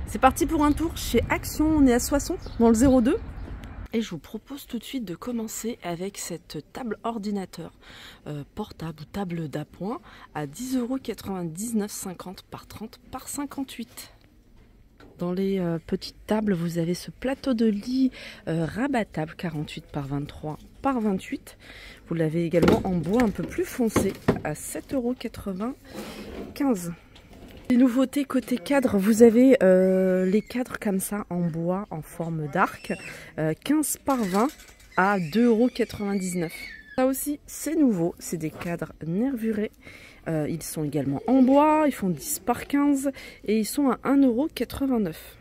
C'est parti pour un tour chez Action, on est à Soissons, dans le 02. Et je vous propose tout de suite de commencer avec cette table ordinateur portable ou table d'appoint à 10,99 € par 30 par 58. Dans les petites tables, vous avez ce plateau de lit rabattable 48 par 23 par 28. Vous l'avez également en bois un peu plus foncé à 7,95 €. Les nouveautés côté cadre, vous avez les cadres comme ça en bois en forme d'arc, 15 par 20 à 2,99 €. Ça aussi c'est nouveau, c'est des cadres nervurés. Ils sont également en bois, ils font 10 par 15 et ils sont à 1,89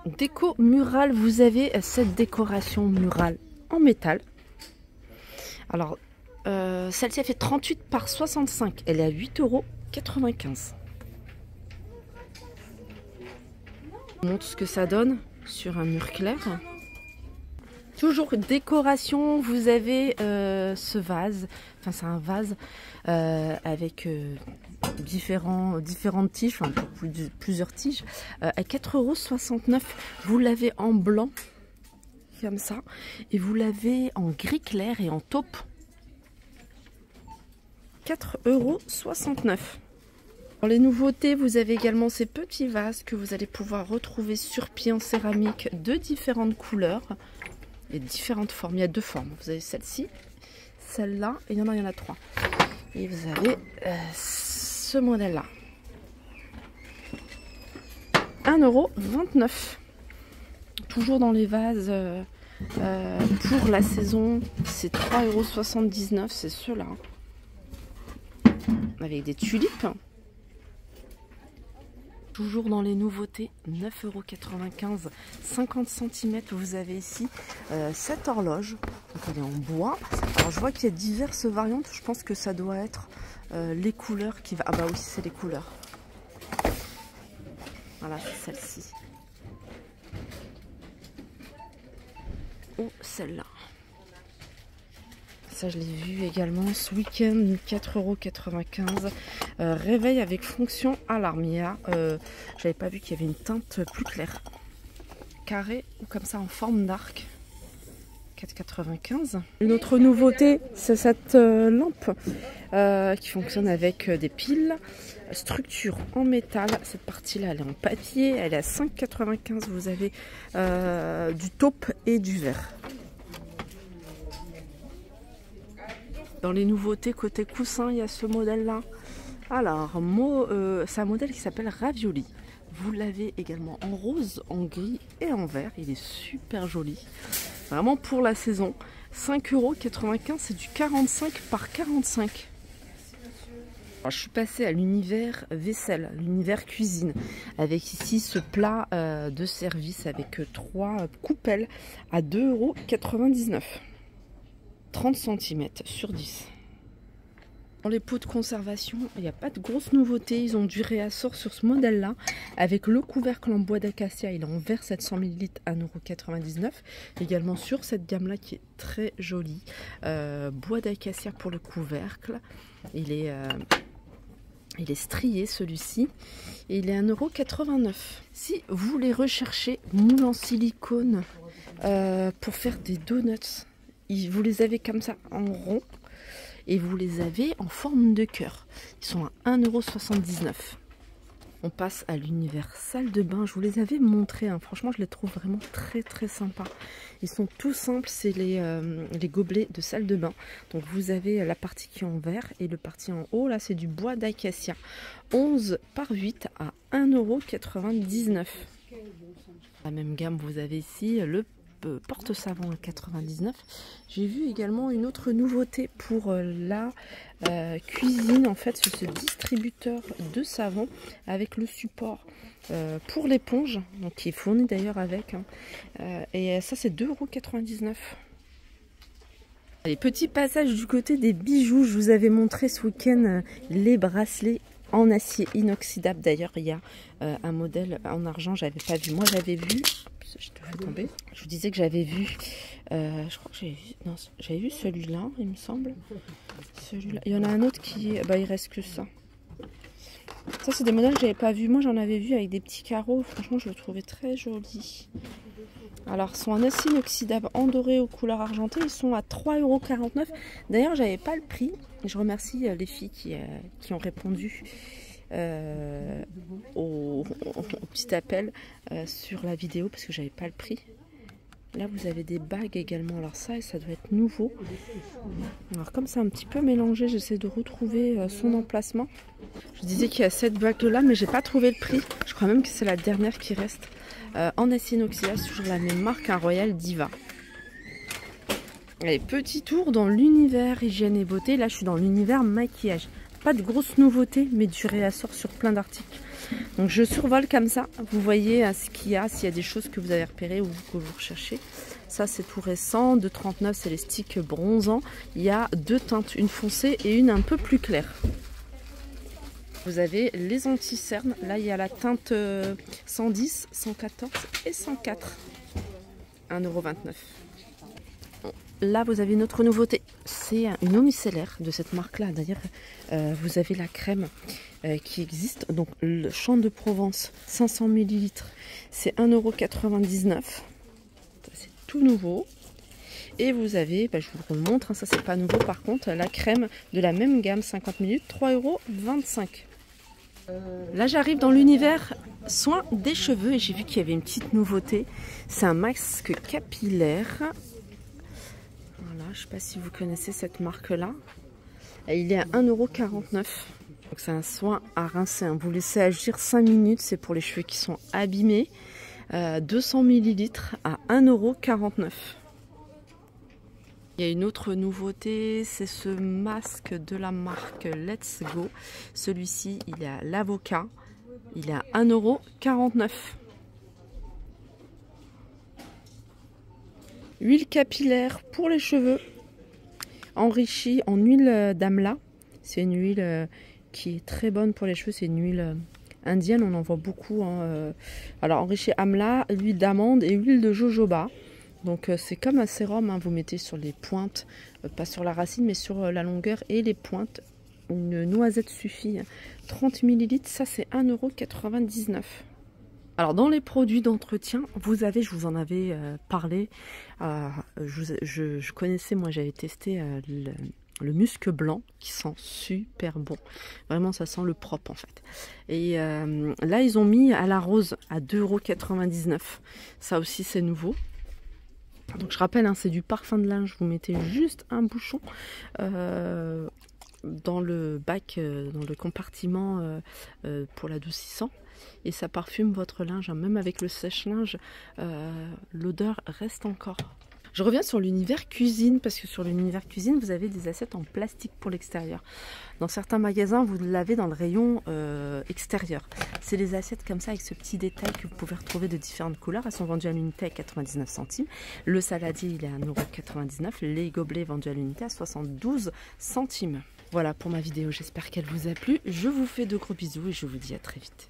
€. Déco murale, vous avez cette décoration murale en métal. Alors celle-ci elle fait 38 par 65, elle est à 8,95 €. Je vous montre ce que ça donne sur un mur clair. Toujours décoration, vous avez ce vase, enfin c'est un vase avec différentes tiges, enfin plusieurs tiges, à 4,69 €. Vous l'avez en blanc, comme ça, et vous l'avez en gris clair et en taupe, 4,69 €. Dans les nouveautés, vous avez également ces petits vases que vous allez pouvoir retrouver sur pied en céramique de différentes couleurs et différentes formes. Il y a deux formes. Vous avez celle-ci, celle-là, et il y en a 3. Et vous avez ce modèle-là. 1,29 €. Toujours dans les vases pour la saison, c'est 3,79 €, c'est ceux-là. Avec des tulipes. Toujours dans les nouveautés, 9,95 €, 50 cm. Vous avez ici cette horloge. Donc elle est en bois. Alors je vois qu'il y a diverses variantes. Je pense que ça doit être les couleurs qui va. Ah bah oui, c'est les couleurs. Voilà, c'est celle-ci. Ou celle-là. Ça, je l'ai vu également ce week-end, 4,95 €. Réveil avec fonction alarme. J'avais pas vu qu'il y avait une teinte plus claire. Carré ou comme ça en forme d'arc. 4,95 €. Une autre nouveauté, c'est cette lampe qui fonctionne avec des piles. Structure en métal. Cette partie-là, elle est en papier. Elle est à 5,95 €. Vous avez du taupe et du verre. Dans les nouveautés côté coussin, il y a ce modèle-là. Alors, c'est un modèle qui s'appelle Ravioli. Vous l'avez également en rose, en gris et en vert. Il est super joli. Vraiment pour la saison. 5,95 €, c'est du 45 par 45. Alors, je suis passée à l'univers vaisselle, l'univers cuisine. Avec ici ce plat de service avec 3 coupelles à 2,99 €. 30 cm sur 10. Dans les pots de conservation, il n'y a pas de grosses nouveautés. Ils ont du réassort sur ce modèle-là. Avec le couvercle en bois d'acacia, il est en verre 700 ml à 1,99 €. Également sur cette gamme-là qui est très jolie. Bois d'acacia pour le couvercle. Il est strié celui-ci. Et il est à 1,89 €. Si vous les recherchez, moule en silicone pour faire des donuts. Vous les avez comme ça en rond et vous les avez en forme de cœur. Ils sont à 1,79 €. On passe à l'univers salle de bain. Je vous les avais montrés. Hein. Franchement, je les trouve vraiment très très sympas. Ils sont tout simples. C'est les gobelets de salle de bain. Donc vous avez la partie qui est en verre et le partie en haut. Là, c'est du bois d'acacia. 11 par 8 à 1,99 €. La même gamme, vous avez ici le porte-savon à 99. J'ai vu également une autre nouveauté pour la cuisine. En fait, c'est ce distributeur de savon avec le support pour l'éponge, donc qui est fourni d'ailleurs avec. Et ça, c'est 2,99 €. Les petits passages du côté des bijoux. Je vous avais montré ce week-end les bracelets en acier inoxydable. D'ailleurs, il y a un modèle en argent. J'avais pas vu. Moi, j'avais vu. Je te fais tomber. Je vous disais que j'avais vu. Je crois que j'avais vu celui-là, il me semble. Celui-là. Il y en a un autre qui. Bah, il reste que ça. Ça, c'est des modèles que j'avais pas vu. Moi, j'en avais vu avec des petits carreaux. Franchement, je le trouvais très joli. Alors, ils sont en acier inoxydable en doré aux couleurs argentées. Ils sont à 3,49 €. D'ailleurs, j'avais pas le prix. Je remercie les filles qui ont répondu au petit appel sur la vidéo parce que j'avais pas le prix. Là, vous avez des bagues également. Alors ça doit être nouveau. Alors comme c'est un petit peu mélangé, j'essaie de retrouver son emplacement. Je disais qu'il y a cette bague-là, mais j'ai pas trouvé le prix. Je crois même que c'est la dernière qui reste. En acier inoxydable, toujours la même marque, un Royal Diva. Allez, petit tour dans l'univers hygiène et beauté. Là, je suis dans l'univers maquillage. Pas de grosses nouveautés, mais du réassort sur plein d'articles. Donc je survole comme ça, vous voyez ce qu'il y a, s'il y a des choses que vous avez repérées ou que vous recherchez. Ça c'est tout récent, 2,39 €, c'est les sticks bronzants. Il y a deux teintes, une foncée et une un peu plus claire. Vous avez les anti-cernes, là il y a la teinte 110, 114 et 104. 1,29 €. Là, vous avez une autre nouveauté. C'est une eau micellaire de cette marque-là. D'ailleurs, vous avez la crème qui existe. Donc, le Champ de Provence, 500 ml. C'est 1,99 €. C'est tout nouveau. Et vous avez, je vous le montre, ça c'est pas nouveau par contre, la crème de la même gamme, 50 ml, 3,25 €. Là, j'arrive dans l'univers soins des cheveux et j'ai vu qu'il y avait une petite nouveauté. C'est un masque capillaire. Voilà, je ne sais pas si vous connaissez cette marque-là. Il est à 1,49 €. Donc c'est un soin à rincer. Vous laissez agir 5 minutes. C'est pour les cheveux qui sont abîmés. 200 ml à 1,49 €. Il y a une autre nouveauté, c'est ce masque de la marque Let's Go. Celui-ci, il est à l'avocat. Il est à 1,49 €. Huile capillaire pour les cheveux, enrichie en huile d'amla. C'est une huile qui est très bonne pour les cheveux. C'est une huile indienne, on en voit beaucoup. Alors enrichie amla, huile d'amande et huile de jojoba. Donc c'est comme un sérum, vous mettez sur les pointes, pas sur la racine, mais sur la longueur et les pointes. Une noisette suffit. 30 ml, ça c'est 1,99 €. Alors dans les produits d'entretien, vous avez, je vous en avais parlé, je connaissais, moi j'avais testé le musc blanc qui sent super bon. Vraiment ça sent le propre en fait. Et là ils ont mis à la rose à 2,99 €. Ça aussi c'est nouveau. Donc je rappelle, c'est du parfum de linge, vous mettez juste un bouchon dans le bac, dans le compartiment pour l'adoucissant. Et ça parfume votre linge, même avec le sèche-linge, l'odeur reste encore. Je reviens sur l'univers cuisine, parce que sur l'univers cuisine, vous avez des assiettes en plastique pour l'extérieur. Dans certains magasins, vous l'avez dans le rayon extérieur. C'est des assiettes comme ça, avec ce petit détail que vous pouvez retrouver de différentes couleurs. Elles sont vendues à l'unité à 99 centimes. Le saladier, il est à 1,99 €. Les gobelets vendus à l'unité à 72 centimes. Voilà pour ma vidéo, j'espère qu'elle vous a plu. Je vous fais de gros bisous et je vous dis à très vite.